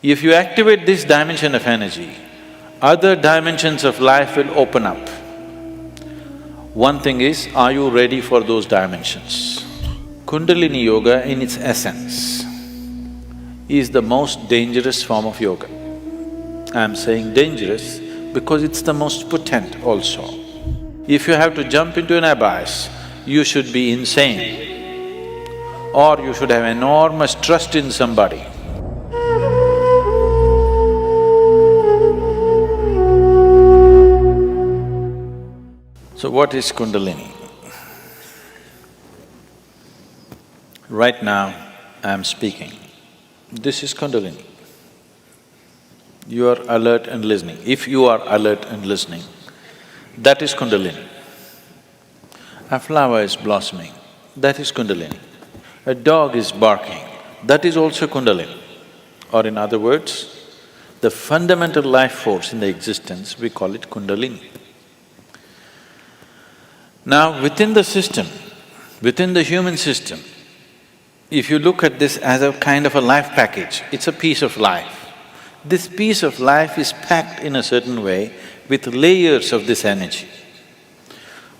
If you activate this dimension of energy, other dimensions of life will open up. One thing is, are you ready for those dimensions? Kundalini yoga in its essence is the most dangerous form of yoga. I'm saying dangerous because it's the most potent also. If you have to jump into an abyss, you should be insane or you should have enormous trust in somebody. So what is Kundalini? Right now, I'm speaking. This is Kundalini. You are alert and listening. If you are alert and listening, that is Kundalini. A flower is blossoming, that is Kundalini. A dog is barking, that is also Kundalini. Or in other words, the fundamental life force in the existence, we call it Kundalini. Now, within the system, within the human system, if you look at this as a kind of a life package, it's a piece of life. This piece of life is packed in a certain way with layers of this energy.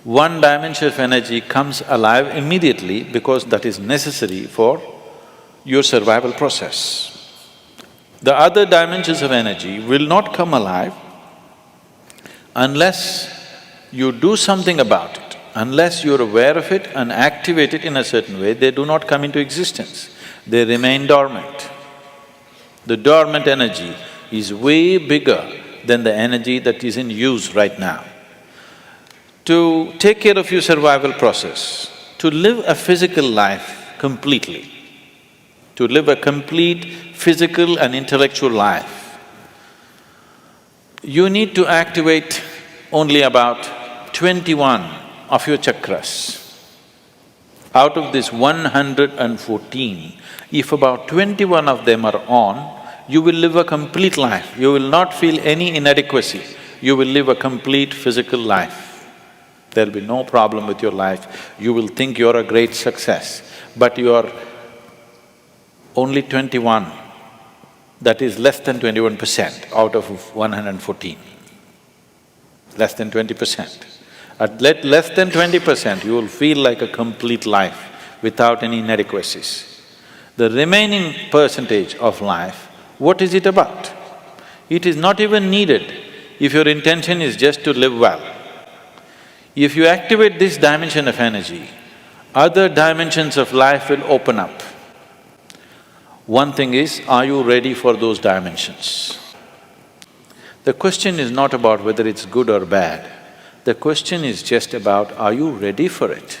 One dimension of energy comes alive immediately because that is necessary for your survival process. The other dimensions of energy will not come alive unless you do something about it. Unless you're aware of it and activate it in a certain way, they do not come into existence, they remain dormant. The dormant energy is way bigger than the energy that is in use right now. To take care of your survival process, to live a physical life completely, to live a complete physical and intellectual life, you need to activate only about 21 of your chakras. Out of this 114, if about 21 of them are on, you will live a complete life. You will not feel any inadequacy. You will live a complete physical life. There'll be no problem with your life. You will think you're a great success, but you're only 21. That is less than 21% out of 114. Less than 20%. At less than 20%, you will feel like a complete life without any inadequacies. The remaining percentage of life, what is it about? It is not even needed if your intention is just to live well. If you activate this dimension of energy, other dimensions of life will open up. One thing is, are you ready for those dimensions? The question is not about whether it's good or bad. The question is just about, are you ready for it?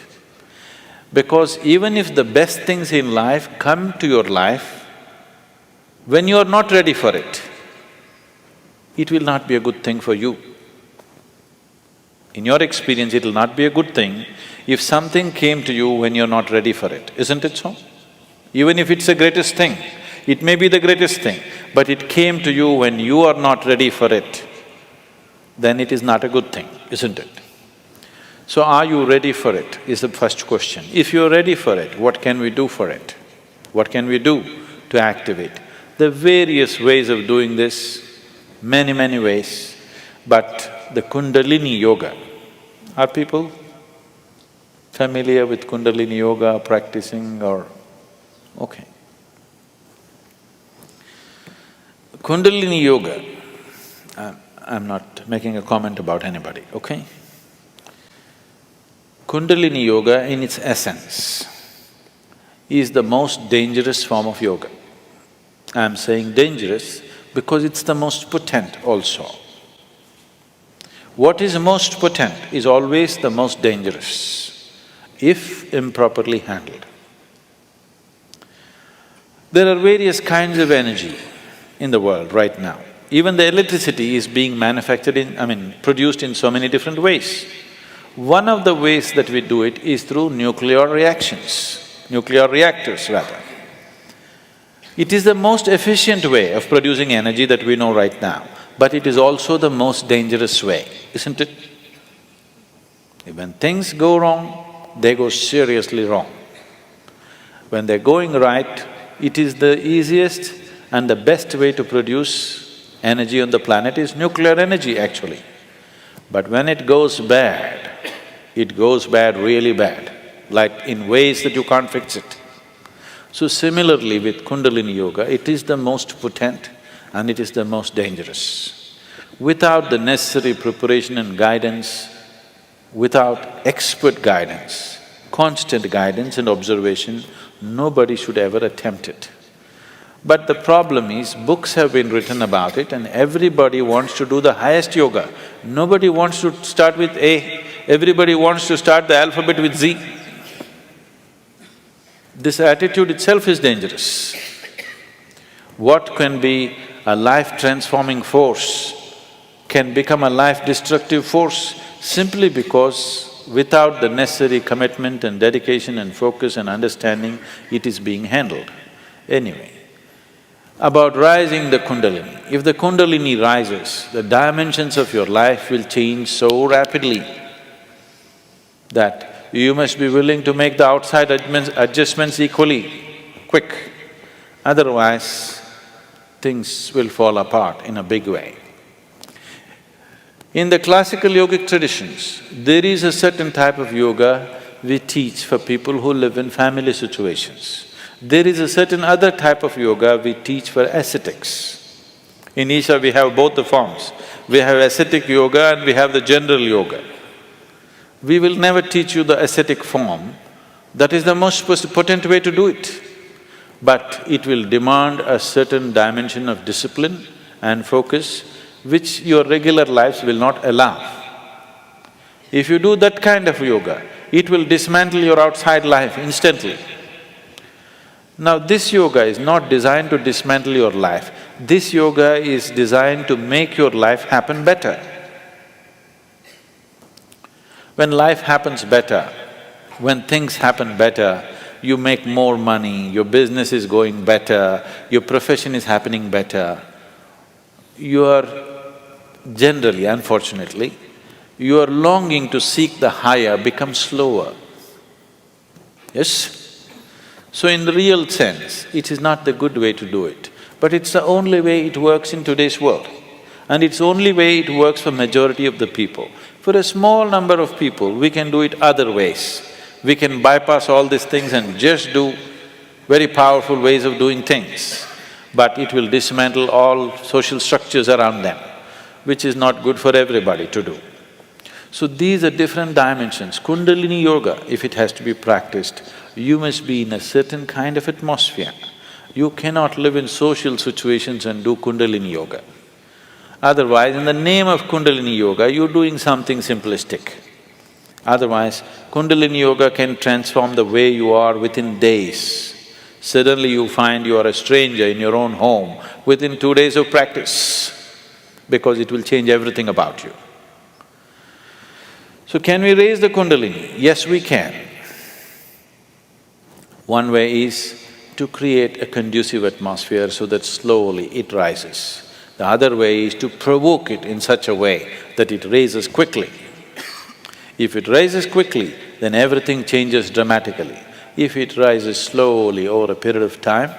Because even if the best things in life come to your life, when you are not ready for it, it will not be a good thing for you. In your experience, it will not be a good thing if something came to you when you're not ready for it, isn't it so? Even if it's the greatest thing, it may be the greatest thing, but it came to you when you are not ready for it, then it is not a good thing, isn't it? So are you ready for it is the first question. If you're ready for it, what can we do for it? What can we do to activate? There are various ways of doing this, many ways, but the Kundalini yoga, are people familiar with Kundalini yoga, practicing or… okay. Kundalini yoga, I'm not making a comment about anybody, okay? Kundalini yoga in its essence is the most dangerous form of yoga. I'm saying dangerous because it's the most potent also. What is most potent is always the most dangerous, if improperly handled. There are various kinds of energy in the world right now. Even the electricity is being produced in so many different ways. One of the ways that we do it is through nuclear reactions, nuclear reactors rather. It is the most efficient way of producing energy that we know right now, but it is also the most dangerous way, isn't it? When things go wrong, they go seriously wrong. When they're going right, it is the easiest And the best way to produce energy on the planet is nuclear energy actually. But when it goes bad really bad, like in ways that you can't fix it. So similarly with Kundalini Yoga, it is the most potent and it is the most dangerous. Without the necessary preparation and guidance, without expert guidance, constant guidance and observation, nobody should ever attempt it. But the problem is, books have been written about it and everybody wants to do the highest yoga. Nobody wants to start with A, everybody wants to start the alphabet with Z. This attitude itself is dangerous. What can be a life-transforming force can become a life-destructive force simply because without the necessary commitment and dedication and focus and understanding, it is being handled. Anyway, about rising the Kundalini. If the Kundalini rises, the dimensions of your life will change so rapidly that you must be willing to make the outside adjustments equally quick. Otherwise, things will fall apart in a big way. In the classical yogic traditions, there is a certain type of yoga we teach for people who live in family situations. There is a certain other type of yoga we teach for ascetics. In Isha we have both the forms. We have ascetic yoga and we have the general yoga. We will never teach you the ascetic form, that is the most potent way to do it. But it will demand a certain dimension of discipline and focus which your regular lives will not allow. If you do that kind of yoga, it will dismantle your outside life instantly. Now this yoga is not designed to dismantle your life, this yoga is designed to make your life happen better. When life happens better, when things happen better, you make more money, your business is going better, your profession is happening better, your generally, unfortunately, your longing to seek the higher becomes slower. Yes? So in the real sense, it is not the good way to do it, but it's the only way it works in today's world. And it's the only way it works for majority of the people. For a small number of people, we can do it other ways. We can bypass all these things and just do very powerful ways of doing things, but it will dismantle all social structures around them, which is not good for everybody to do. So these are different dimensions. Kundalini Yoga, if it has to be practiced, you must be in a certain kind of atmosphere. You cannot live in social situations and do Kundalini Yoga. Otherwise, in the name of Kundalini Yoga, you're doing something simplistic. Otherwise, Kundalini Yoga can transform the way you are within days. Suddenly you find you are a stranger in your own home within 2 days of practice, because it will change everything about you. So can we raise the Kundalini? Yes, we can. One way is to create a conducive atmosphere so that slowly it rises. The other way is to provoke it in such a way that it raises quickly. If it rises quickly, then everything changes dramatically. If it rises slowly over a period of time,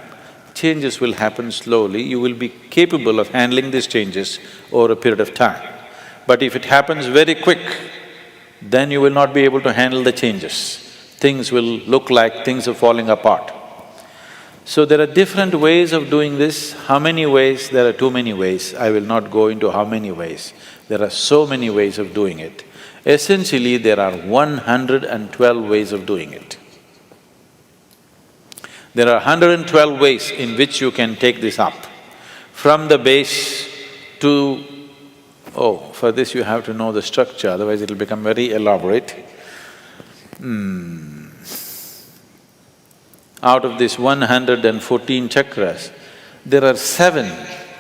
changes will happen slowly, you will be capable of handling these changes over a period of time. But if it happens very quick, then you will not be able to handle the changes. Things will look like things are falling apart. So there are different ways of doing this. How many ways? There are too many ways. I will not go into how many ways. There are so many ways of doing it. Essentially, there are 112 ways of doing it. There are 112 ways in which you can take this up. From the base to… for this you have to know the structure, otherwise it'll become very elaborate. Out of these 114 chakras, there are 7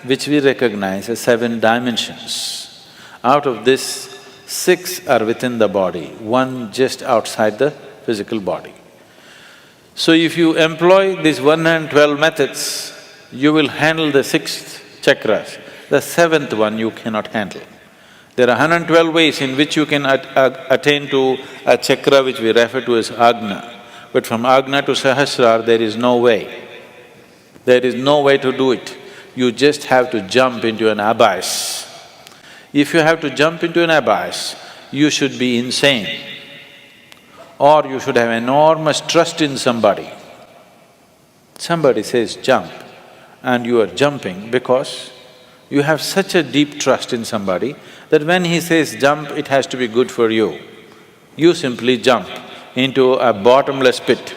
which we recognize as 7 dimensions. Out of this, 6 are within the body, 1 just outside the physical body. So if you employ these 112 methods, you will handle the 6th chakras. The 7th one you cannot handle. There are 112 ways in which you can attain to a chakra which we refer to as Agna. But from Agna to Sahasrara, there is no way. There is no way to do it. you just have to jump into an abyss. If you have to jump into an abyss, you should be insane, or you should have enormous trust in somebody. Somebody says jump, and you are jumping because you have such a deep trust in somebody that when he says jump, it has to be good for you. You simply jump into a bottomless pit.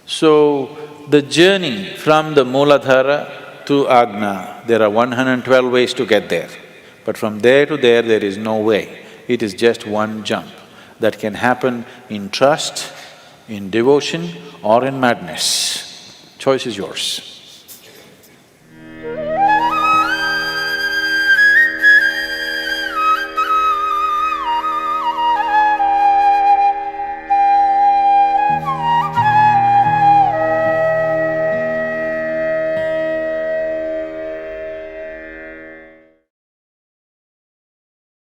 So, the journey from the Mooladhara to Agna, there are 112 ways to get there. But from there to there is no way. It is just one jump that can happen in trust, in devotion or in madness. Choice is yours.